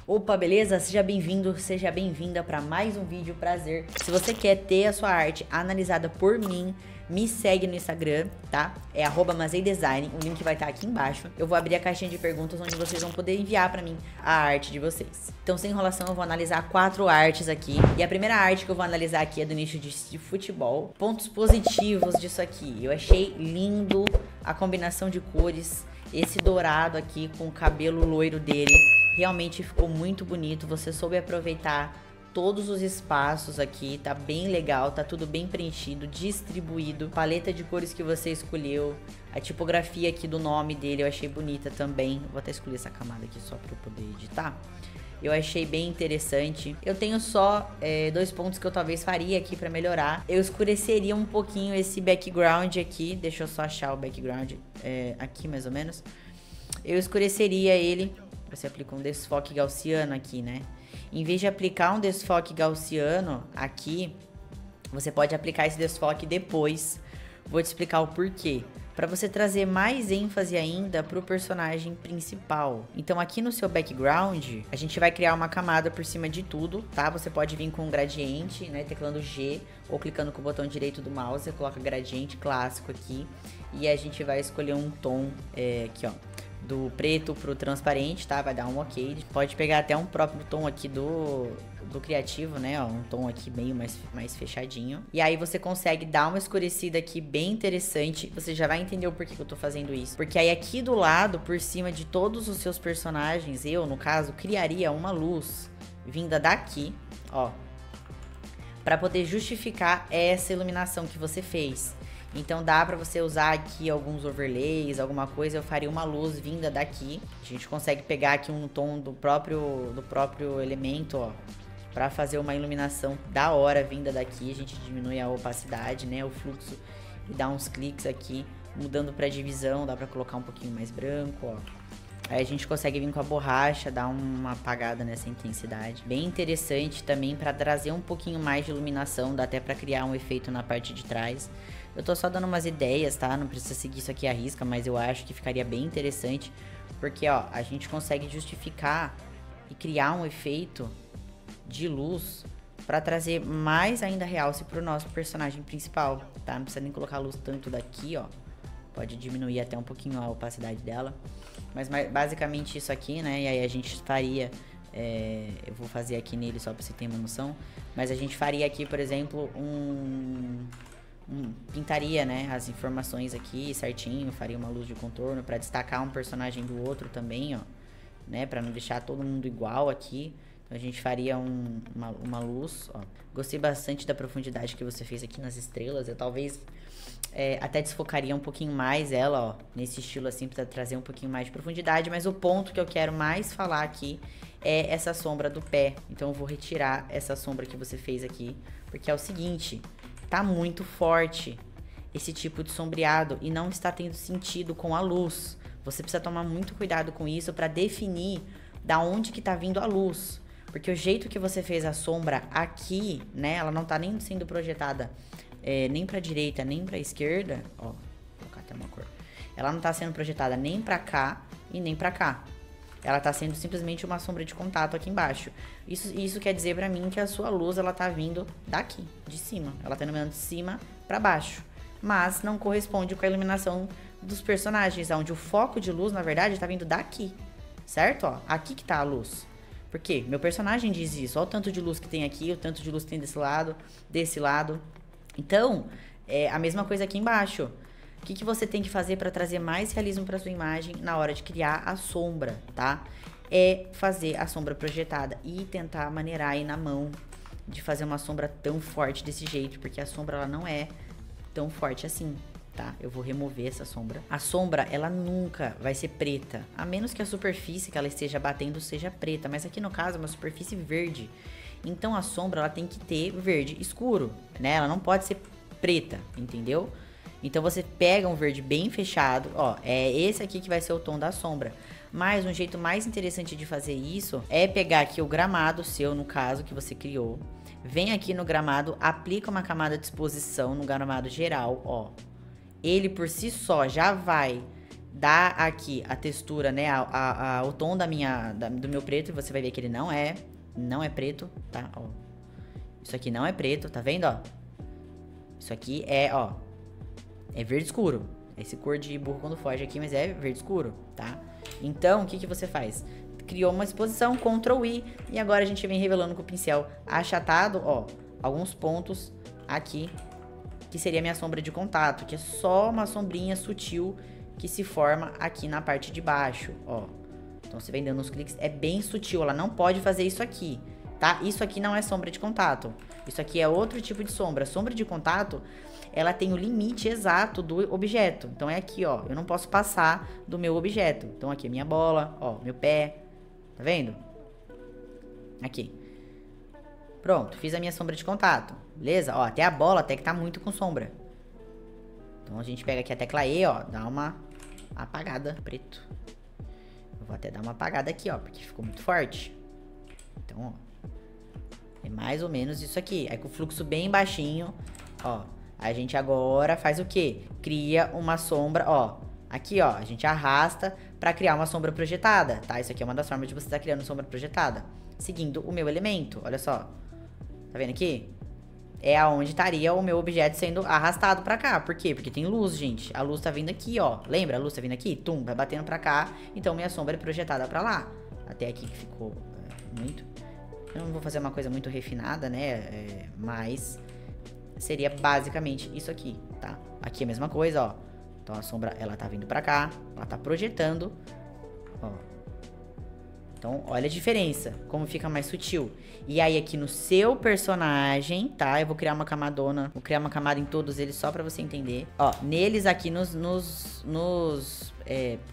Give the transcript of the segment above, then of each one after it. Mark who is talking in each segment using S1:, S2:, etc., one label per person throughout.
S1: Opa, beleza? Seja bem-vindo, seja bem-vinda para mais um vídeo, prazer. Se você quer ter a sua arte analisada por mim, me segue no Instagram, tá? É @mazeidesign, o link vai estar aqui embaixo. Eu vou abrir a caixinha de perguntas onde vocês vão poder enviar para mim a arte de vocês. Então, sem enrolação, eu vou analisar 4 artes aqui. E a primeira arte que eu vou analisar aqui é do nicho de futebol. Pontos positivos disso aqui. Eu achei lindo a combinação de cores. Esse dourado aqui com o cabelo loiro dele realmente ficou muito bonito. Você soube aproveitar todos os espaços aqui, tá bem legal, tá tudo bem preenchido, distribuído. Paleta de cores que você escolheu, a tipografia aqui do nome dele eu achei bonita também. Vou até escolher essa camada aqui só para eu poder editar. Eu achei bem interessante. Eu tenho só 2 pontos que eu talvez faria aqui pra melhorar. Eu escureceria um pouquinho esse background aqui. Deixa eu só achar o background aqui mais ou menos. Eu escureceria ele. Você aplica um desfoque gaussiano aqui, né? Em vez de aplicar um desfoque gaussiano aqui, você pode aplicar esse desfoque depois. Vou te explicar o porquê. Para você trazer mais ênfase ainda pro personagem principal. Então aqui no seu background, a gente vai criar uma camada por cima de tudo, tá? Você pode vir com um gradiente, né? Teclando G ou clicando com o botão direito do mouse, você coloca gradiente clássico aqui. E a gente vai escolher um tom aqui, ó. Do preto pro transparente, tá? Vai dar um ok. Pode pegar até um próprio tom aqui do criativo, né? Ó, um tom aqui meio mais fechadinho. E aí você consegue dar uma escurecida aqui bem interessante. Você já vai entender o porquê que eu tô fazendo isso. Porque aí aqui do lado, por cima de todos os seus personagens, eu, no caso, criaria uma luz vinda daqui, ó. Pra poder justificar essa iluminação que você fez. Então dá pra você usar aqui alguns overlays, alguma coisa, eu faria uma luz vinda daqui. A gente consegue pegar aqui um tom do próprio elemento, ó, pra fazer uma iluminação da hora vinda daqui. A gente diminui a opacidade, né, o fluxo, e dá uns cliques aqui, mudando pra divisão, dá pra colocar um pouquinho mais branco, ó. Aí a gente consegue vir com a borracha, dar uma apagada nessa intensidade. Bem interessante também pra trazer um pouquinho mais de iluminação, dá até pra criar um efeito na parte de trás. Eu tô só dando umas ideias, tá? Não precisa seguir isso aqui à risca, mas eu acho que ficaria bem interessante. Porque, ó, a gente consegue justificar e criar um efeito de luz pra trazer mais ainda realce pro nosso personagem principal, tá? Não precisa nem colocar a luz tanto daqui, ó. Pode diminuir até um pouquinho a opacidade dela. Mas basicamente isso aqui, né? E aí a gente faria... eu vou fazer aqui nele só pra você ter uma noção. Mas a gente faria aqui, por exemplo, pintaria, né, as informações aqui certinho, faria uma luz de contorno pra destacar um personagem do outro também, ó, né, pra não deixar todo mundo igual aqui. Então a gente faria uma luz, ó. Gostei bastante da profundidade que você fez aqui nas estrelas. Eu talvez até desfocaria um pouquinho mais ela, ó, nesse estilo assim, pra trazer um pouquinho mais de profundidade. Mas o ponto que eu quero mais falar aqui é essa sombra do pé. Então eu vou retirar essa sombra que você fez aqui, porque é o seguinte... Tá muito forte esse tipo de sombreado e não está tendo sentido com a luz. Você precisa tomar muito cuidado com isso para definir da onde que tá vindo a luz. Porque o jeito que você fez a sombra aqui, né, ela não tá nem sendo projetada nem pra direita, nem pra esquerda. Ó, vou colocar até uma cor. Ela não tá sendo projetada nem pra cá e nem pra cá. Ela tá sendo simplesmente uma sombra de contato aqui embaixo. Isso quer dizer pra mim que a sua luz, ela tá vindo daqui, de cima. Ela tá iluminando de cima pra baixo. Mas não corresponde com a iluminação dos personagens, onde o foco de luz, na verdade, tá vindo daqui. Certo? Ó, aqui que tá a luz. Por quê? Meu personagem diz isso. Olha o tanto de luz que tem aqui, o tanto de luz que tem desse lado. Então, é a mesma coisa aqui embaixo. O que você tem que fazer para trazer mais realismo para sua imagem na hora de criar a sombra, tá? É fazer a sombra projetada e tentar maneirar aí na mão de fazer uma sombra tão forte desse jeito, porque a sombra ela não é tão forte assim, tá? Eu vou remover essa sombra. A sombra, ela nunca vai ser preta, a menos que a superfície que ela esteja batendo seja preta, mas aqui no caso é uma superfície verde. Então a sombra, ela tem que ter verde escuro, né? Ela não pode ser preta, entendeu? Então você pega um verde bem fechado, ó, é esse aqui que vai ser o tom da sombra. Mas um jeito mais interessante de fazer isso é pegar aqui o gramado seu, no caso, que você criou. Vem aqui no gramado, aplica uma camada de exposição no gramado geral, ó. Ele por si só já vai dá aqui a textura, né, o tom do meu preto, e você vai ver que ele não é preto, tá? Ó. Isso aqui não é preto, tá vendo, ó? Isso aqui é, ó, é verde escuro. Esse cor de burro quando foge aqui, mas é verde escuro, tá? Então, o que você faz? Criou uma exposição, Ctrl I, e agora a gente vem revelando com o pincel achatado, ó, alguns pontos aqui, que seria a minha sombra de contato, que é só uma sombrinha sutil que se forma aqui na parte de baixo, ó. Então você vem dando uns cliques, é bem sutil, ela não pode fazer isso aqui, tá? Isso aqui não é sombra de contato, isso aqui é outro tipo de sombra. Sombra de contato, ela tem o limite exato do objeto, então é aqui, ó, eu não posso passar do meu objeto. Então aqui é minha bola, ó, meu pé, tá vendo? Aqui. Pronto, fiz a minha sombra de contato, beleza? Ó, até a bola até que tá muito com sombra. Então a gente pega aqui a tecla E, ó, dá uma apagada, preto. Eu vou até dar uma apagada aqui, ó, porque ficou muito forte. Então, ó, é mais ou menos isso aqui. Aí com o fluxo bem baixinho, ó, a gente agora faz o quê? Cria uma sombra, ó. Aqui, ó, a gente arrasta pra criar uma sombra projetada, tá? Isso aqui é uma das formas de você estar criando sombra projetada. Seguindo o meu elemento, olha só. Tá vendo aqui? É aonde estaria o meu objeto sendo arrastado pra cá. Por quê? Porque tem luz, gente. A luz tá vindo aqui, ó. Lembra? A luz tá vindo aqui? Tum, vai batendo pra cá. Então minha sombra é projetada pra lá. Até aqui que ficou muito... Eu não vou fazer uma coisa muito refinada, né? Mas seria basicamente isso aqui, tá? Aqui é a mesma coisa, ó. Então a sombra, ela tá vindo pra cá. Ela tá projetando. Ó. Então, olha a diferença, como fica mais sutil. E aí, aqui no seu personagem, tá? Eu vou criar uma camadona, vou criar uma camada em todos eles só pra você entender. Ó, neles aqui nos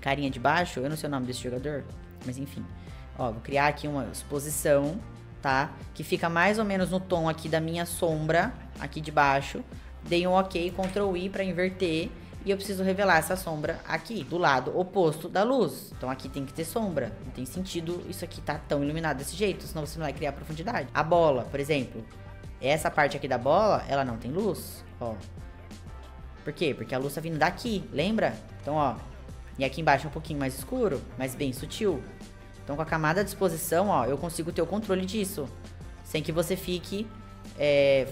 S1: carinha de baixo, eu não sei o nome desse jogador, mas enfim. Ó, vou criar aqui uma exposição, tá? Que fica mais ou menos no tom aqui da minha sombra, aqui de baixo. Dei um OK, Ctrl I pra inverter. E eu preciso revelar essa sombra aqui, do lado oposto da luz. Então aqui tem que ter sombra. Não tem sentido isso aqui tá tão iluminado desse jeito, senão você não vai criar profundidade. A bola, por exemplo. Essa parte aqui da bola, ela não tem luz, ó. Por quê? Porque a luz tá vindo daqui, lembra? Então, ó. E aqui embaixo é um pouquinho mais escuro, mas bem sutil. Então com a camada de exposição, ó, eu consigo ter o controle disso. Sem que você fique...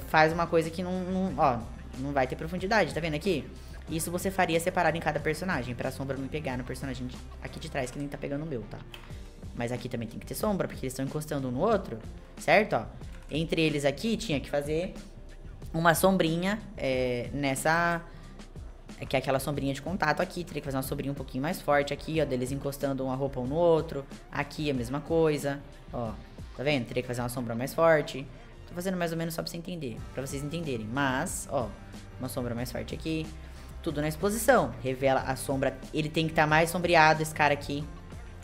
S1: faz uma coisa que não vai ter profundidade, tá vendo aqui? Isso você faria separado em cada personagem, pra sombra não pegar no personagem aqui de trás, que nem tá pegando o meu, tá? Mas aqui também tem que ter sombra, porque eles estão encostando um no outro, certo? Ó, entre eles aqui, tinha que fazer uma sombrinha nessa... que é aquela sombrinha de contato aqui. Teria que fazer uma sombrinha um pouquinho mais forte aqui, ó, deles encostando uma roupa um no outro. Aqui a mesma coisa, ó. Tá vendo? Teria que fazer uma sombra mais forte. Tô fazendo mais ou menos só pra você entender, pra vocês entenderem. Mas, ó, uma sombra mais forte aqui. Tudo na exposição. Revela a sombra. Ele tem que estar mais sombreado, esse cara aqui.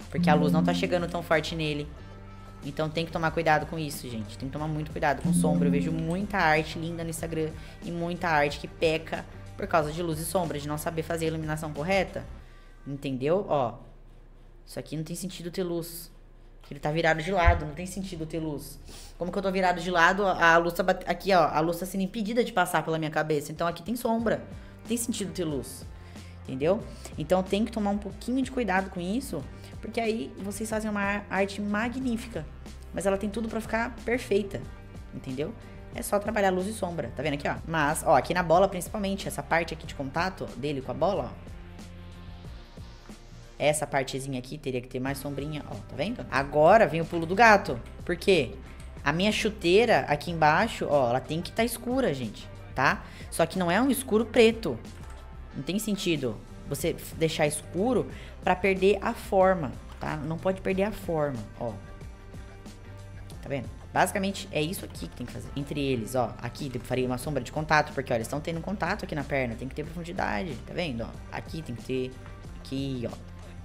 S1: Porque a luz não tá chegando tão forte nele. Então tem que tomar cuidado com isso, gente. Tem que tomar muito cuidado com sombra. Eu vejo muita arte linda no Instagram. E muita arte que peca por causa de luz e sombra. De não saber fazer a iluminação correta. Entendeu? Ó. Isso aqui não tem sentido ter luz. Ele tá virado de lado. Não tem sentido ter luz. Como que eu tô virado de lado? A luz tá aqui, ó. A luz tá sendo impedida de passar pela minha cabeça. Então aqui tem sombra. Tem sentido ter luz, entendeu? Então tem que tomar um pouquinho de cuidado com isso, porque aí vocês fazem uma arte magnífica, mas ela tem tudo pra ficar perfeita, entendeu? É só trabalhar luz e sombra, tá vendo aqui, ó? Mas, ó, aqui na bola principalmente, essa parte aqui de contato dele com a bola, ó. Essa partezinha aqui teria que ter mais sombrinha, ó, tá vendo? Agora vem o pulo do gato, por quê? A minha chuteira aqui embaixo, ó, ela tem que estar escura, gente. Tá? Só que não é um escuro preto. Não tem sentido você deixar escuro pra perder a forma, tá? Não pode perder a forma, ó. Tá vendo? Basicamente é isso aqui que tem que fazer. Entre eles, ó. Aqui eu faria uma sombra de contato, porque, ó, eles estão tendo contato aqui na perna. Tem que ter profundidade, tá vendo? Ó, aqui tem que ter... Aqui, ó.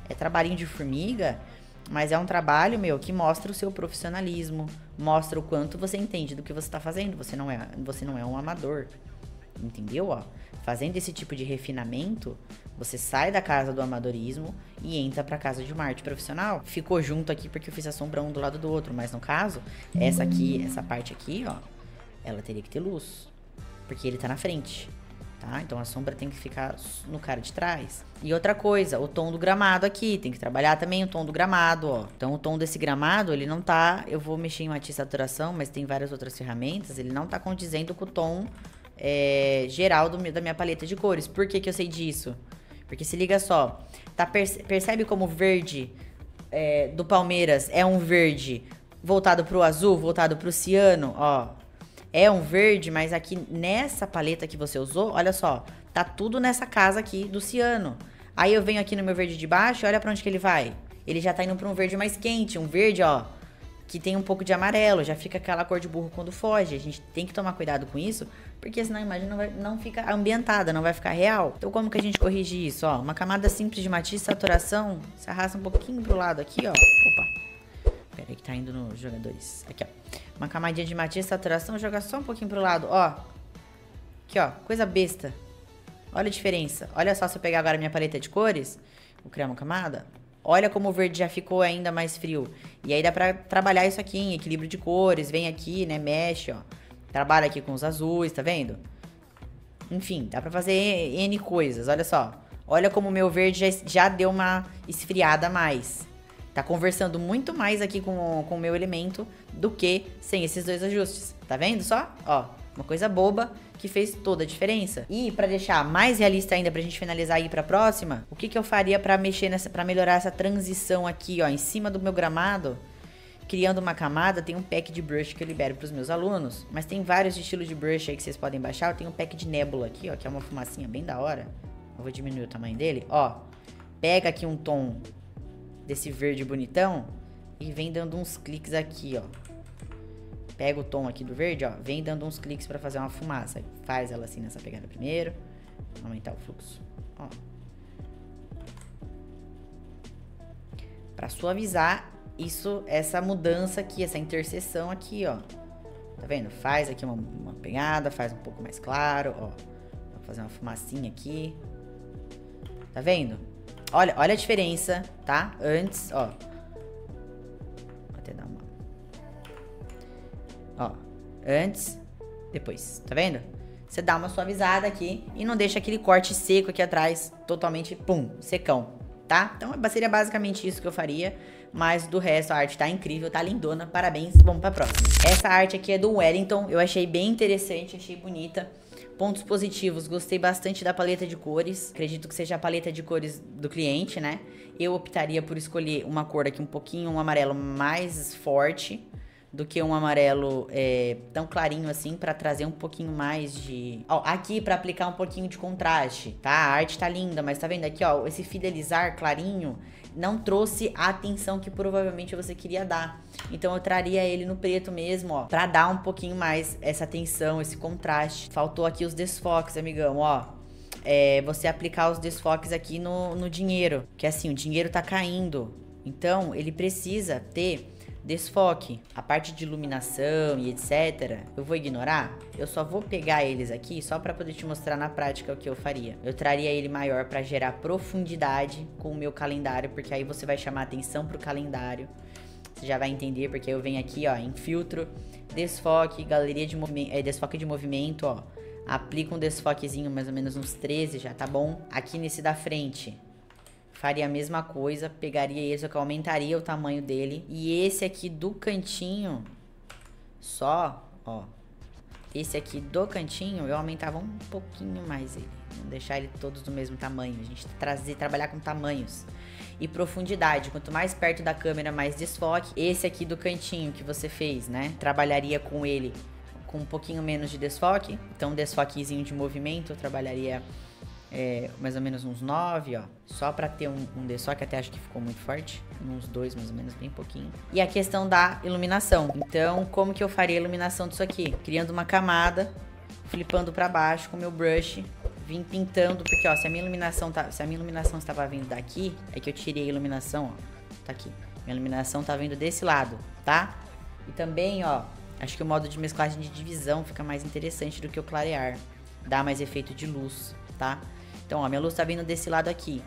S1: É trabalhinho de formiga, mas é um trabalho, meu, que mostra o seu profissionalismo. Mostra o quanto você entende do que você tá fazendo. Você não é um amador. Entendeu, ó? Fazendo esse tipo de refinamento, você sai da casa do amadorismo e entra pra casa de uma arte profissional. Ficou junto aqui porque eu fiz a sombra um do lado do outro, mas no caso, essa parte aqui, ó, ela teria que ter luz, porque ele tá na frente. tá? Então a sombra tem que ficar no cara de trás. E outra coisa, o tom do gramado aqui, tem que trabalhar também o tom do gramado, ó. Então o tom desse gramado, ele não tá, eu vou mexer em matiz e saturação, mas tem várias outras ferramentas, ele não tá condizendo com o tom geral da minha paleta de cores. Por que que eu sei disso? Porque se liga só, tá, percebe como o verde do Palmeiras é um verde voltado pro azul, voltado pro ciano, ó. É um verde, mas aqui nessa paleta que você usou, olha só, tá tudo nessa casa aqui do ciano. Aí eu venho aqui no meu verde de baixo, olha pra onde que ele vai. Ele já tá indo pra um verde mais quente, um verde, ó, que tem um pouco de amarelo, já fica aquela cor de burro quando foge. A gente tem que tomar cuidado com isso, porque senão a imagem não fica ambientada, não vai ficar real. Então como que a gente corrige isso, ó? Uma camada simples de matiz, saturação, se arrasta um pouquinho pro lado aqui, ó. Opa. Pera aí que tá indo nos jogadores. Aqui, ó. Uma camadinha de matiz, saturação, joga só um pouquinho pro lado, ó. Aqui, ó. Coisa besta. Olha a diferença. Olha só, se eu pegar agora minha paleta de cores, vou criar uma camada. Olha como o verde já ficou ainda mais frio. E aí dá pra trabalhar isso aqui em equilíbrio de cores. Vem aqui, né, mexe, ó. Trabalha aqui com os azuis, tá vendo? Enfim, dá pra fazer N coisas, olha só. Olha como o meu verde já deu uma esfriada a mais. Tá conversando muito mais aqui com o meu elemento do que sem esses dois ajustes. Tá vendo só? Ó, uma coisa boba que fez toda a diferença. E pra deixar mais realista ainda, pra gente finalizar e ir pra próxima, o que que eu faria pra mexer pra melhorar essa transição aqui, ó, em cima do meu gramado? Criando uma camada, tem um pack de brush que eu libero pros meus alunos, mas tem vários estilos de brush aí que vocês podem baixar. Eu tenho um pack de nébula aqui, ó, que é uma fumacinha bem da hora. Eu vou diminuir o tamanho dele, ó. Pega aqui um tom desse verde bonitão e vem dando uns cliques aqui, ó. Pega o tom aqui do verde, ó, vem dando uns cliques pra fazer uma fumaça. Faz ela assim nessa pegada primeiro. Aumentar o fluxo, ó. Pra suavizar isso, essa mudança aqui, essa interseção aqui, ó. Tá vendo? Faz aqui uma pegada, faz um pouco mais claro, ó. Vou fazer uma fumacinha aqui. Tá vendo? Olha a diferença, tá? Antes, ó. Vou até dar uma... Ó, antes, depois, tá vendo? Você dá uma suavizada aqui e não deixa aquele corte seco aqui atrás, totalmente, pum, secão, tá? Então, seria basicamente isso que eu faria, mas do resto a arte tá incrível, tá lindona, parabéns, vamos pra próxima. Essa arte aqui é do Wellington, eu achei bem interessante, achei bonita. Pontos positivos, gostei bastante da paleta de cores, acredito que seja a paleta de cores do cliente, né? Eu optaria por escolher uma cor aqui um amarelo mais forte do que um amarelo tão clarinho assim, pra trazer um pouquinho mais de... Ó, aqui pra aplicar um pouquinho de contraste, tá? A arte tá linda, mas tá vendo aqui, ó, esse fidelizar clarinho não trouxe a atenção que provavelmente você queria dar. Então eu traria ele no preto mesmo, ó, pra dar um pouquinho mais essa atenção, esse contraste. Faltou aqui os desfoques, amigão, ó. Você aplicar os desfoques aqui no dinheiro, que assim, o dinheiro tá caindo. Então ele precisa ter desfoque. A parte de iluminação e etc, eu vou ignorar. Eu só vou pegar eles aqui só pra poder te mostrar na prática o que eu faria. Eu traria ele maior pra gerar profundidade com o meu calendário, porque aí você vai chamar atenção pro calendário. Você já vai entender, porque eu venho aqui, ó, em filtro, desfoque, galeria de movimento, desfoque de movimento, ó. Aplica um desfoquezinho, mais ou menos uns 13, já tá bom. Aqui nesse da frente, faria a mesma coisa, pegaria esse, só que eu aumentaria o tamanho dele. E esse aqui do cantinho, só, ó, esse aqui do cantinho, eu aumentava um pouquinho mais ele. Não deixar ele todos do mesmo tamanho, a gente trabalhar com tamanhos. E profundidade, quanto mais perto da câmera, mais desfoque. Esse aqui do cantinho que você fez, né, trabalharia com ele com um pouquinho menos de desfoque. Então, um desfoquezinho de movimento, eu trabalharia... mais ou menos uns 9, ó. Só pra ter um desfoque, até acho que ficou muito forte. Uns 2, mais ou menos, bem pouquinho. E a questão da iluminação. Então, como que eu faria a iluminação disso aqui? Criando uma camada, flipando pra baixo com o meu brush, vim pintando, porque, ó, se a minha iluminação estava vindo daqui, é que eu tirei a iluminação, ó. Tá aqui. Minha iluminação tá vindo desse lado, tá? E também, ó, acho que o modo de mesclagem de divisão fica mais interessante do que o clarear. Dá mais efeito de luz, tá? Então, ó, minha luz tá vindo desse lado aqui.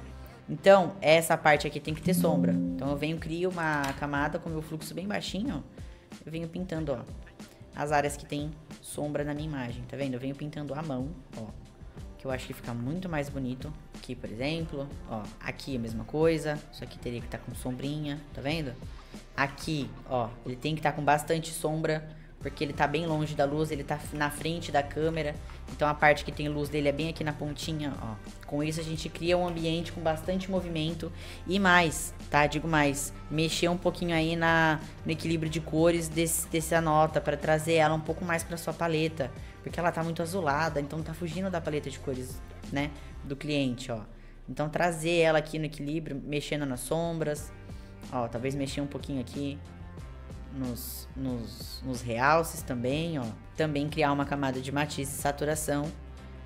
S1: Então, essa parte aqui tem que ter sombra. Então, eu venho, crio uma camada com o meu fluxo bem baixinho, ó. Eu venho pintando, ó, as áreas que tem sombra na minha imagem, tá vendo? Eu venho pintando à mão, ó. que eu acho que fica muito mais bonito. Aqui, por exemplo, ó, aqui a mesma coisa, só que teria que estar com sombrinha, tá vendo? Aqui, ó, ele tem que estar com bastante sombra, porque ele tá bem longe da luz, ele tá na frente da câmera, então a parte que tem luz dele é bem aqui na pontinha, ó. Com isso a gente cria um ambiente com bastante movimento e mais, tá? Digo mais, mexer um pouquinho aí no equilíbrio de cores dessa nota, para trazer ela um pouco mais pra sua paleta, porque ela tá muito azulada, então tá fugindo da paleta de cores, né, do cliente, ó. Então trazer ela aqui no equilíbrio, mexendo nas sombras, ó, talvez mexer um pouquinho aqui nos realces também, ó. Também criar uma camada de matiz e saturação.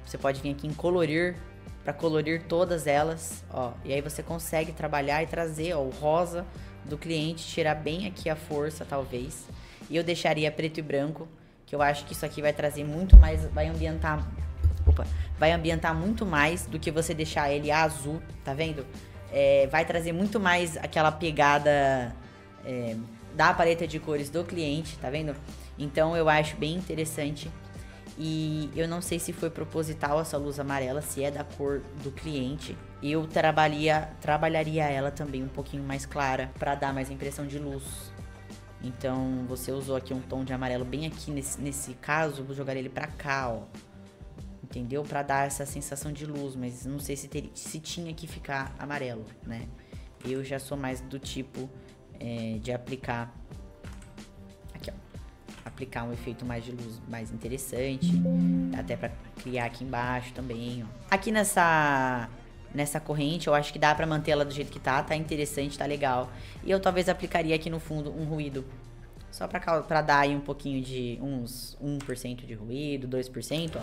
S1: Você pode vir aqui em colorir, para colorir todas elas, ó. E aí você consegue trabalhar e trazer, ó, o rosa do cliente, tirar bem aqui a força, talvez. E eu deixaria preto e branco, que eu acho que isso aqui vai trazer muito mais, vai ambientar muito mais do que você deixar ele azul, tá vendo? Vai trazer muito mais aquela pegada da paleta de cores do cliente, tá vendo? Então eu acho bem interessante. E eu não sei se foi proposital essa luz amarela, se é da cor do cliente. Eu trabalharia ela também um pouquinho mais clara, pra dar mais impressão de luz. Então você usou aqui um tom de amarelo bem aqui, nesse caso, vou jogar ele pra cá, ó. Entendeu? Pra dar essa sensação de luz, mas não sei se tinha que ficar amarelo, né? Eu já sou mais do tipo de aplicar aqui, ó, aplicar um efeito mais de luz mais interessante, até pra criar aqui embaixo também, ó. Aqui nessa corrente eu acho que dá pra manter ela do jeito que tá interessante, tá legal. E eu talvez aplicaria aqui no fundo um ruído, só pra dar aí um pouquinho de uns 1% de ruído, 2%, ó.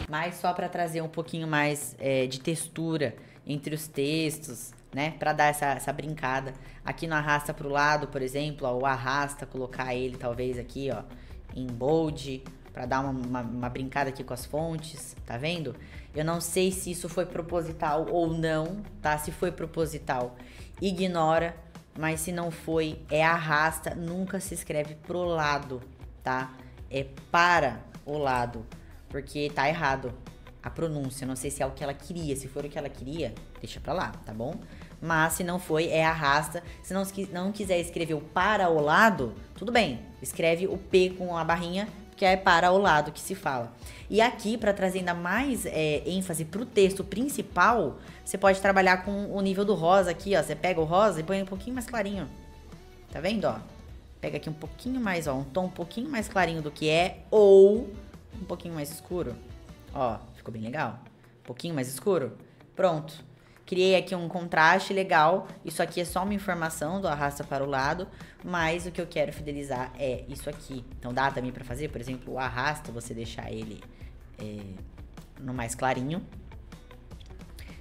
S1: Mas só pra trazer um pouquinho mais de textura entre os textos, né? Pra dar essa brincada. Aqui no arrasta pro lado, por exemplo, ó, o arrasta, colocar ele talvez aqui, ó, em bold, pra dar uma brincada aqui com as fontes, tá vendo? Eu não sei se isso foi proposital ou não, tá? Se foi proposital, ignora. Mas se não foi, arrasta, nunca se escreve pro lado, tá? É para o lado, porque tá errado a pronúncia. Não sei se é o que ela queria. Se for o que ela queria, deixa pra lá, tá bom? Mas se não foi, arrasta. Se não quiser escrever o para o lado, tudo bem. Escreve o P com a barrinha, que é para o lado que se fala. E aqui, para trazer ainda mais ênfase pro texto principal, você pode trabalhar com o nível do rosa aqui, ó. Você pega o rosa e põe um pouquinho mais clarinho. Tá vendo, ó? Pega aqui um pouquinho mais, ó. Um tom um pouquinho mais clarinho do que ou um pouquinho mais escuro. Ó, ficou bem legal. Um pouquinho mais escuro. Pronto. Criei aqui um contraste legal. Isso aqui é só uma informação do arrasta para o lado, mas o que eu quero fidelizar é isso aqui. Então dá também pra fazer, por exemplo, o arrasta, você deixar ele no mais clarinho.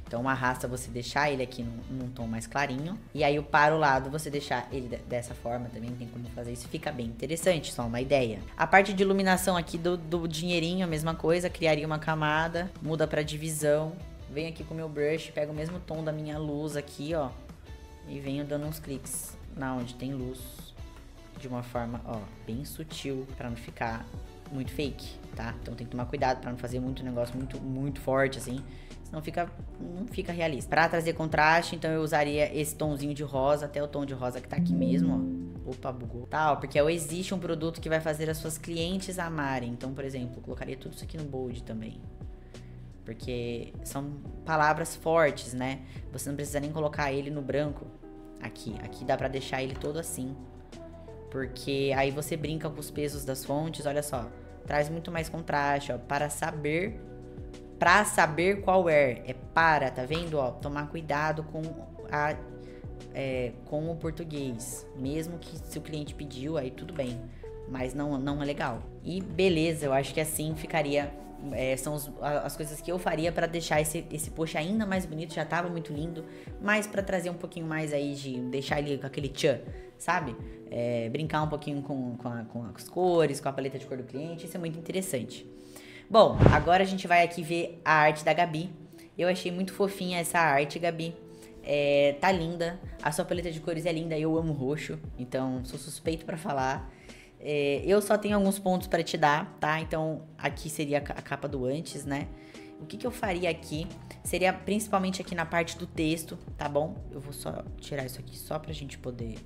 S1: Então o arrasta, você deixar ele aqui num tom mais clarinho. E aí o para o lado, você deixar ele dessa forma também, tem como fazer isso. Fica bem interessante, só uma ideia. A parte de iluminação aqui do dinheirinho, a mesma coisa. Criaria uma camada, muda pra divisão. Venho aqui com o meu brush, pego o mesmo tom da minha luz aqui, ó. E venho dando uns cliques na onde tem luz. De uma forma, ó, bem sutil, pra não ficar muito fake, tá? Então tem que tomar cuidado pra não fazer muito negócio muito forte, assim. Senão não fica realista. Pra trazer contraste, então eu usaria esse tomzinho de rosa, até o tom de rosa que tá aqui mesmo, ó. Opa, bugou. Tá, ó, porque existe um produto que vai fazer as suas clientes amarem. Então, por exemplo, eu colocaria tudo isso aqui no bold também. Porque são palavras fortes, né? Você não precisa nem colocar ele no branco. Aqui dá pra deixar ele todo assim. Porque aí você brinca com os pesos das fontes, olha só. Traz muito mais contraste, ó. Pra saber qual para, tá vendo, ó? Tomar cuidado com o português. Mesmo que se o cliente pediu, aí tudo bem. Mas não é legal. E beleza, eu acho que assim ficaria... são as coisas que eu faria pra deixar esse post ainda mais bonito. Já tava muito lindo, mas pra trazer um pouquinho mais aí de deixar ele com aquele tchan, sabe? Brincar um pouquinho com as cores, com a paleta de cor do cliente. Isso é muito interessante. Bom, agora a gente vai aqui ver a arte da Gabi. Eu achei muito fofinha essa arte, Gabi. Tá linda. A sua paleta de cores é linda. Eu amo roxo, então sou suspeito pra falar. Eu só tenho alguns pontos pra te dar, tá? Então, aqui seria a capa do antes, né? O que eu faria aqui seria principalmente aqui na parte do texto, tá bom? Eu vou só tirar isso aqui só pra gente poder...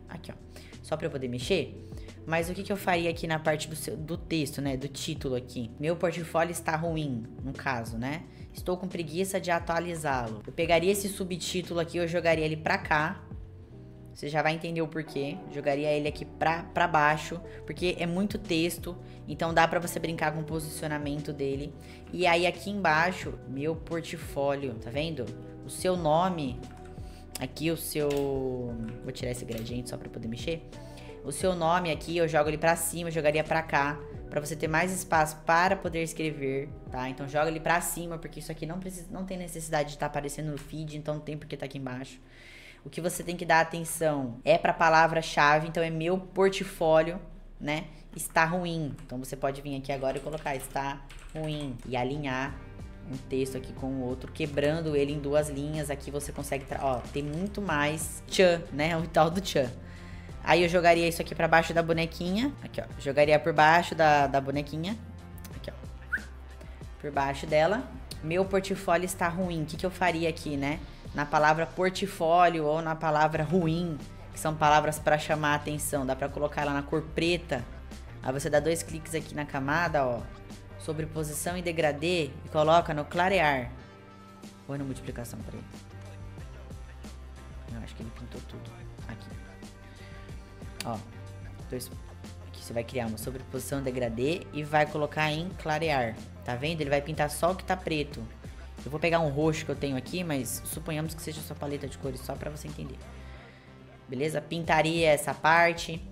S1: Aqui, ó. Só pra eu poder mexer. Mas o que eu faria aqui na parte do texto, né? Do título aqui. Meu portfólio está ruim, no caso, né? Estou com preguiça de atualizá-lo. Eu pegaria esse subtítulo aqui, eu jogaria ele pra cá. Você já vai entender o porquê. Jogaria ele aqui pra baixo, porque é muito texto, então dá pra você brincar com o posicionamento dele. E aí aqui embaixo, meu portfólio, tá vendo? O seu nome, aqui o seu... Vou tirar esse gradiente só pra poder mexer. O seu nome aqui, eu jogo ele pra cima, eu jogaria pra cá, pra você ter mais espaço para poder escrever, tá? Então joga ele pra cima, porque isso aqui não tem necessidade de estar aparecendo no feed, então não tem porque tá aqui embaixo. O que você tem que dar atenção é pra palavra-chave, então é meu portfólio, né? Está ruim. Então você pode vir aqui agora e colocar está ruim e alinhar um texto aqui com o outro, quebrando ele em duas linhas. Aqui você consegue, ó, tem muito mais tchan, né? O tal do tchan. Aí eu jogaria isso aqui pra baixo da bonequinha. Aqui, ó. Jogaria por baixo da bonequinha. Aqui, ó. Por baixo dela. Meu portfólio está ruim. O que eu faria aqui, né? Na palavra portfólio ou na palavra ruim, que são palavras para chamar a atenção. Dá para colocar ela na cor preta. Aí você dá 2 cliques aqui na camada, ó, sobreposição e degradê e coloca no clarear. Ou na multiplicação, peraí. Eu acho que ele pintou tudo. Aqui. Ó, aqui você vai criar uma sobreposição e degradê e vai colocar em clarear. Tá vendo? Ele vai pintar só o que tá preto. Eu vou pegar um roxo que eu tenho aqui, mas suponhamos que seja sua paleta de cores, só pra você entender. Beleza? Pintaria essa parte.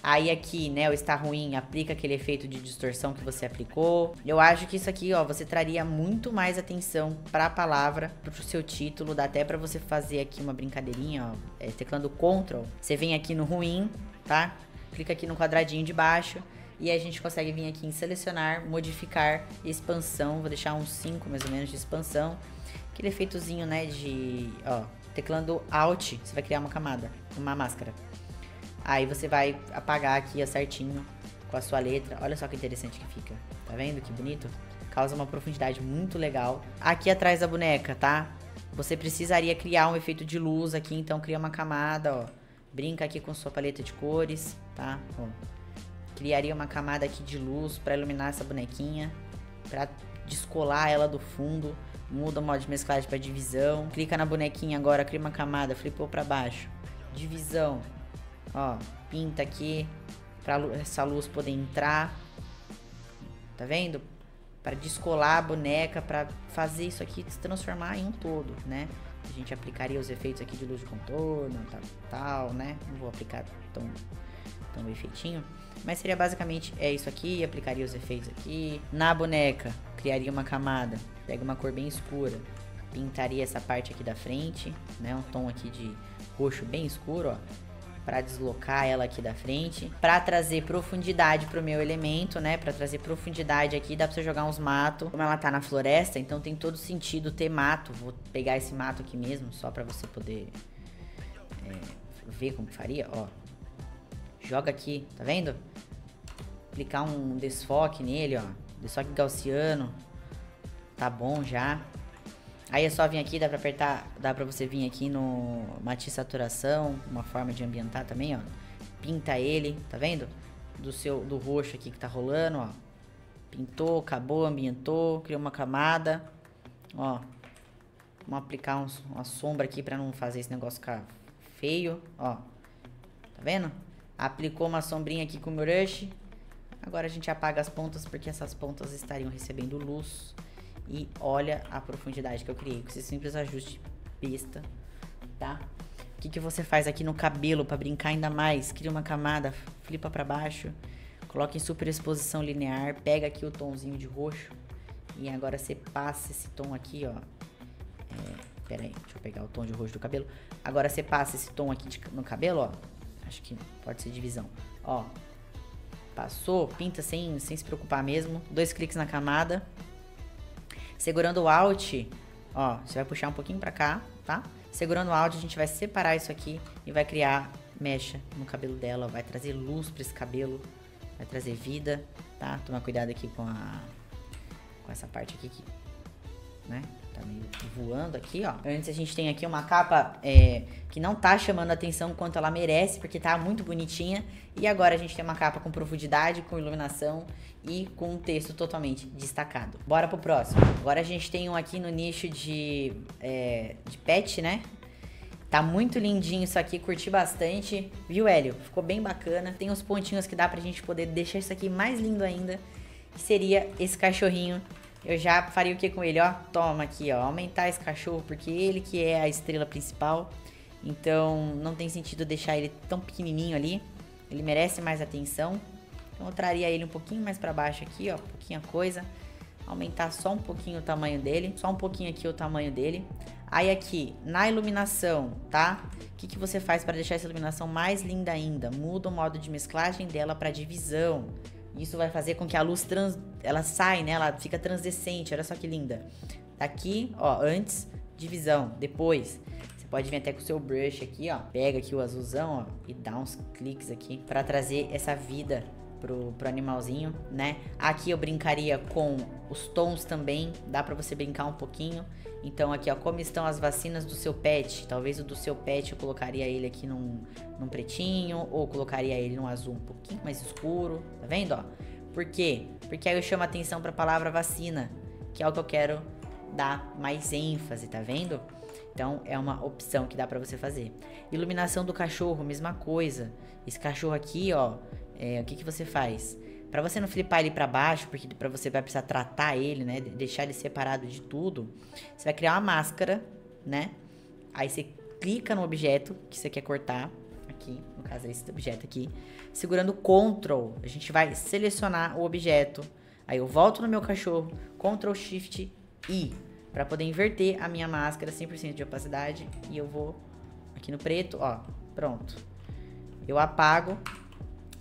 S1: Aí aqui, né, o está ruim, aplica aquele efeito de distorção que você aplicou. Eu acho que isso aqui, ó, você traria muito mais atenção pra palavra, pro seu título. Dá até pra você fazer aqui uma brincadeirinha, ó, teclando Ctrl. Você vem aqui no ruim, tá? Clica aqui no quadradinho de baixo. E aí a gente consegue vir aqui em selecionar, modificar expansão. Vou deixar uns 5 mais ou menos de expansão. Aquele efeitozinho, né, de... Ó, teclando Alt, você vai criar uma camada, uma máscara. Aí você vai apagar aqui, ó, certinho, com a sua letra. Olha só que interessante que fica. Tá vendo que bonito? Causa uma profundidade muito legal. Aqui atrás da boneca, tá? Você precisaria criar um efeito de luz aqui, então cria uma camada, ó. Brinca aqui com sua paleta de cores, tá? Ó. Criaria uma camada aqui de luz para iluminar essa bonequinha, para descolar ela do fundo. Muda o modo de mesclagem para divisão. Clica na bonequinha agora, cria uma camada, flipou para baixo. Divisão. Ó, pinta aqui para essa luz poder entrar. Tá vendo? Para descolar a boneca, para fazer isso aqui se transformar em um todo, né? A gente aplicaria os efeitos aqui de luz de contorno, tal, né? Não vou aplicar tão efeitinho. Mas seria basicamente isso aqui, aplicaria os efeitos aqui. Na boneca, criaria uma camada, pega uma cor bem escura, pintaria essa parte aqui da frente, né? Um tom aqui de roxo bem escuro, ó, para deslocar ela aqui da frente, para trazer profundidade pro meu elemento, né? Para trazer profundidade aqui, dá pra você jogar uns matos. Como ela tá na floresta, então tem todo sentido ter mato. Vou pegar esse mato aqui mesmo, só para você poder ver como faria, ó. Joga aqui, tá vendo? Aplicar um desfoque nele, ó. Desfoque gaussiano. Tá bom já. Aí é só vir aqui, dá pra apertar, dá pra você vir aqui no matiz saturação, uma forma de ambientar também, ó. Pinta ele, tá vendo? Do roxo aqui que tá rolando, ó. Pintou, acabou, ambientou, criou uma camada. Ó. Vamos aplicar uma sombra aqui pra não fazer esse negócio ficar feio, ó. Tá vendo? Aplicou uma sombrinha aqui com o brush. Agora a gente apaga as pontas, porque essas pontas estariam recebendo luz. E olha a profundidade que eu criei com esse simples ajuste besta, tá? O que você faz aqui no cabelo para brincar ainda mais? Cria uma camada, flipa para baixo, coloca em superexposição linear, pega aqui o tomzinho de roxo e agora você passa esse tom aqui, ó. Pera aí, deixa eu pegar o tom de roxo do cabelo. Agora você passa esse tom aqui no cabelo, ó. Acho que pode ser divisão. Ó, passou, pinta sem se preocupar mesmo. 2 cliques na camada. Segurando o Alt, ó, você vai puxar um pouquinho pra cá, tá? Segurando o Alt, a gente vai separar isso aqui e vai criar mecha no cabelo dela. Vai trazer luz pra esse cabelo, vai trazer vida, tá? Toma cuidado aqui com essa parte aqui que né? Tá meio voando aqui, ó. Antes a gente tem aqui uma capa que não tá chamando a atenção quanto ela merece, porque tá muito bonitinha. E agora a gente tem uma capa com profundidade, com iluminação e com um texto totalmente destacado. Bora pro próximo. Agora a gente tem um aqui no nicho de pet, né? Tá muito lindinho isso aqui, curti bastante. Viu, Hélio? Ficou bem bacana. Tem uns pontinhos que dá pra gente poder deixar isso aqui mais lindo ainda. Que seria esse cachorrinho. Eu já faria o que com ele, ó? Toma aqui, ó. Aumentar esse cachorro, porque ele que é a estrela principal. Então, não tem sentido deixar ele tão pequenininho ali. Ele merece mais atenção. Então, eu traria ele um pouquinho mais pra baixo aqui, ó. Pouquinha coisa. Aumentar só um pouquinho o tamanho dele. Só um pouquinho aqui o tamanho dele. Aí aqui, na iluminação, tá? O que você faz para deixar essa iluminação mais linda ainda? Muda o modo de mesclagem dela para divisão. Isso vai fazer com que a luz ela sai, né? Ela fica transdecente, olha só que linda. Daqui, ó, antes, divisão, depois. Você pode vir até com o seu brush aqui, ó. Pega aqui o azulzão, ó, e dá uns cliques aqui para trazer essa vida pro animalzinho, né? Aqui eu brincaria com os tons também, dá pra você brincar um pouquinho. Então aqui, ó, como estão as vacinas do seu pet. Talvez o do seu pet eu colocaria ele aqui num pretinho, ou colocaria ele num azul um pouquinho mais escuro, tá vendo, ó? Por quê? Porque aí eu chamo a atenção pra palavra vacina, que é o que eu quero dar mais ênfase, tá vendo? Então é uma opção que dá pra você fazer. Iluminação do cachorro, mesma coisa. Esse cachorro aqui, ó, o que você faz? Pra você não flipar ele pra baixo, porque pra você vai precisar tratar ele, né? Deixar ele separado de tudo. Você vai criar uma máscara, né? Aí você clica no objeto que você quer cortar. Aqui, no caso é esse objeto aqui. Segurando Ctrl, a gente vai selecionar o objeto. Aí eu volto no meu cachorro, Ctrl Shift I, pra poder inverter a minha máscara 100% de opacidade. E eu vou aqui no preto, ó, pronto. Eu apago.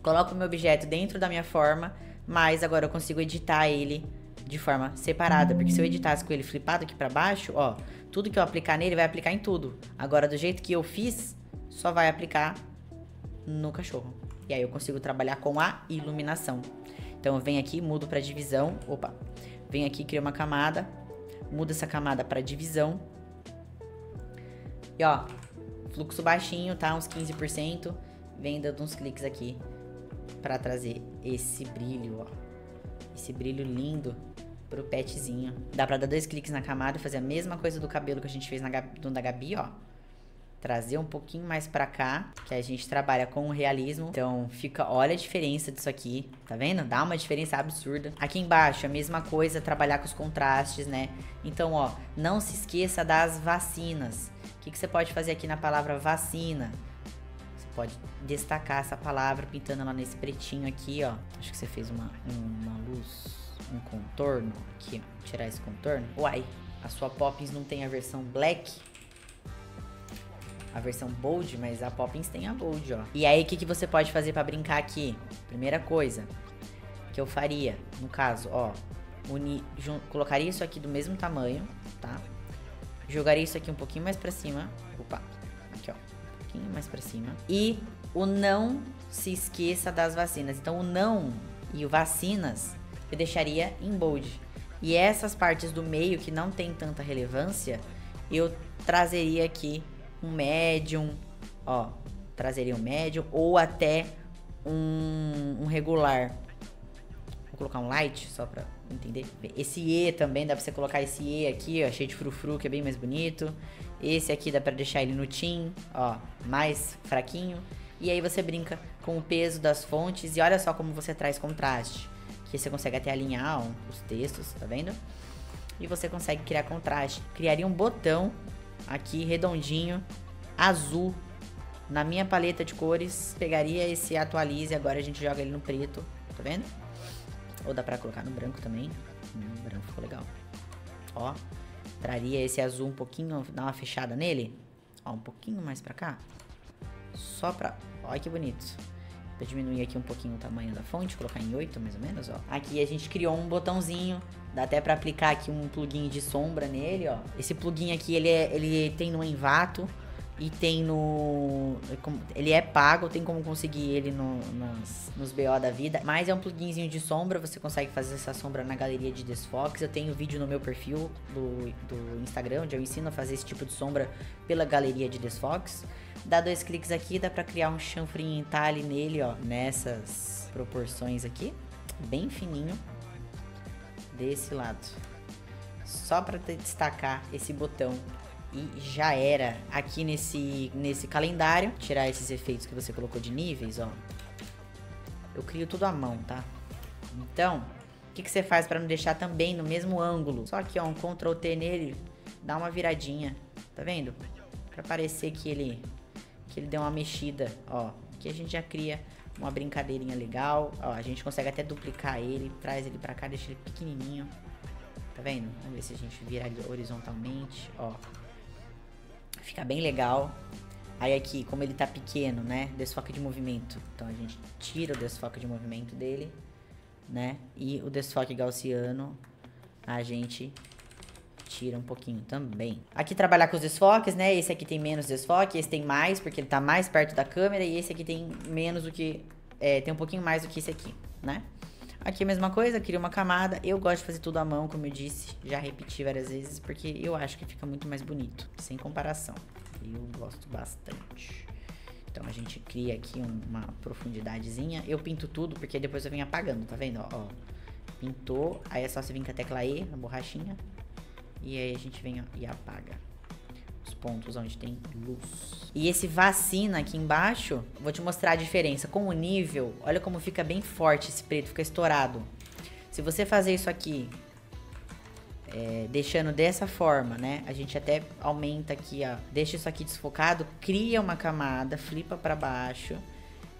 S1: Coloco o meu objeto dentro da minha forma, mas agora eu consigo editar ele de forma separada. Porque se eu editasse com ele flipado aqui pra baixo, ó, tudo que eu aplicar nele vai aplicar em tudo. Agora, do jeito que eu fiz, só vai aplicar no cachorro. E aí eu consigo trabalhar com a iluminação. Então eu venho aqui, mudo pra divisão. Opa! Venho aqui, crio uma camada. Mudo essa camada pra divisão. E ó, fluxo baixinho, tá? Uns 15%. Vem dando uns cliques aqui pra trazer esse brilho, ó. Esse brilho lindo pro petzinho. Dá pra dar 2 cliques na camada e fazer a mesma coisa do cabelo que a gente fez no da Gabi, ó. Trazer um pouquinho mais pra cá, que a gente trabalha com o realismo. Então fica, olha a diferença disso aqui, tá vendo? Dá uma diferença absurda. Aqui embaixo a mesma coisa, trabalhar com os contrastes, né? Então, ó, não se esqueça das vacinas. O que você pode fazer aqui na palavra vacina? Pode destacar essa palavra pintando ela nesse pretinho aqui, ó. Acho que você fez uma luz, um contorno aqui, ó. Tirar esse contorno. Uai, a sua Poppins não tem a versão black, a versão bold, mas a Poppins tem a bold, ó. E aí, o que você pode fazer pra brincar aqui? Primeira coisa que eu faria, no caso, ó, colocaria isso aqui do mesmo tamanho, tá? Jogaria isso aqui um pouquinho mais pra cima. Opa, aqui, ó. Mais pra cima. E o não se esqueça das vacinas. Então o não e o vacinas eu deixaria em bold. E essas partes do meio que não tem tanta relevância, eu trazeria aqui um médium, ó, trazeria um médium ou até um regular. Vou colocar um light só pra entender. Esse E também dá pra você colocar esse E aqui, ó, cheio de frufru, que é bem mais bonito. Esse aqui dá pra deixar ele no tim, ó, mais fraquinho. E aí você brinca com o peso das fontes e olha só como você traz contraste. Que você consegue até alinhar, ó, os textos, tá vendo? E você consegue criar contraste. Criaria um botão aqui, redondinho, azul, na minha paleta de cores. Pegaria esse atualize, agora a gente joga ele no preto, tá vendo? Ou dá pra colocar no branco também. O branco ficou legal. Ó. Traria esse azul um pouquinho, dar uma fechada nele. Ó, um pouquinho mais pra cá. Só pra... Olha que bonito. Vou diminuir aqui um pouquinho o tamanho da fonte, colocar em 8 mais ou menos, ó. Aqui a gente criou um botãozinho. Dá até pra aplicar aqui um plugin de sombra nele, ó. Esse plugin aqui, ele tem no Envato. E tem ele é pago, tem como conseguir ele nos BO da vida. Mas é um pluginzinho de sombra, você consegue fazer essa sombra na galeria de desfoques. Eu tenho vídeo no meu perfil do Instagram, onde eu ensino a fazer esse tipo de sombra pela galeria de desfoques. Dá 2 cliques aqui, dá pra criar um chanfrinho entalhe nele, ó, nessas proporções aqui. Bem fininho. Desse lado. Só pra destacar esse botão. E já era. Aqui nesse calendário, tirar esses efeitos que você colocou de níveis, ó. Eu crio tudo à mão, tá? Então, o que você faz pra não deixar também no mesmo ângulo? Só aqui, ó, um Ctrl T nele, dá uma viradinha, tá vendo? Pra parecer que ele deu uma mexida, ó. Aqui a gente já cria uma brincadeirinha legal, ó. A gente consegue até duplicar ele, traz ele pra cá, deixa ele pequenininho. Tá vendo? Vamos ver se a gente vira ele horizontalmente, ó. Fica bem legal. Aí aqui, como ele tá pequeno, né? Desfoque de movimento. Então a gente tira o desfoque de movimento dele, né? E o desfoque gaussiano a gente tira um pouquinho também. Aqui trabalhar com os desfoques, né? Esse aqui tem menos desfoque, esse tem mais, porque ele tá mais perto da câmera. E esse aqui tem menos do que... tem um pouquinho mais do que esse aqui, né? Aqui a mesma coisa, cria uma camada. Eu gosto de fazer tudo à mão, como eu disse. Já repeti várias vezes, porque eu acho que fica muito mais bonito. Sem comparação. Eu gosto bastante. Então a gente cria aqui uma profundidadezinha. Eu pinto tudo, porque depois eu venho apagando, tá vendo? Ó, pintou, aí é só você vir com a tecla E, na borrachinha. E aí a gente vem e apaga os pontos onde tem luz. E esse vacina aqui embaixo, vou te mostrar a diferença. Com o nível, olha como fica bem forte esse preto, fica estourado. Se você fazer isso aqui, deixando dessa forma, né? A gente até aumenta aqui, ó. Deixa isso aqui desfocado, cria uma camada, flipa pra baixo.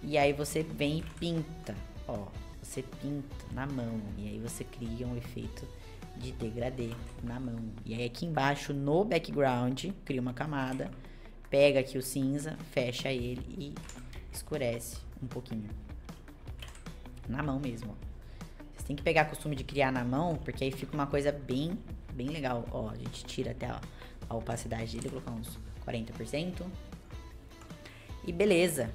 S1: E aí você vem e pinta, ó. Você pinta na mão. E aí você cria um efeito de degradê na mão. E aí aqui embaixo no background cria uma camada, pega aqui o cinza, fecha ele e escurece um pouquinho na mão mesmo, ó. Você tem que pegar costume de criar na mão, porque aí fica uma coisa bem legal. Ó, a gente tira até a opacidade dele, colocar uns 40% e beleza.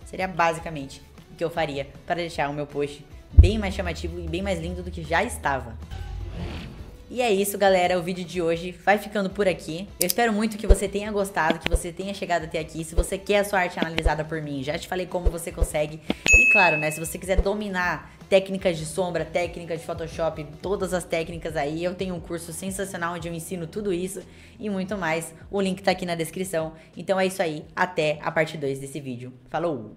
S1: Seria basicamente o que eu faria para deixar o meu post bem mais chamativo e bem mais lindo do que já estava. E é isso, galera, o vídeo de hoje vai ficando por aqui. Eu espero muito que você tenha gostado, que você tenha chegado até aqui. Se você quer a sua arte analisada por mim, já te falei como você consegue. E claro, né, se você quiser dominar técnicas de sombra, técnicas de Photoshop, todas as técnicas aí, eu tenho um curso sensacional onde eu ensino tudo isso e muito mais. O link tá aqui na descrição. Então é isso aí, até a parte 2 desse vídeo. Falou!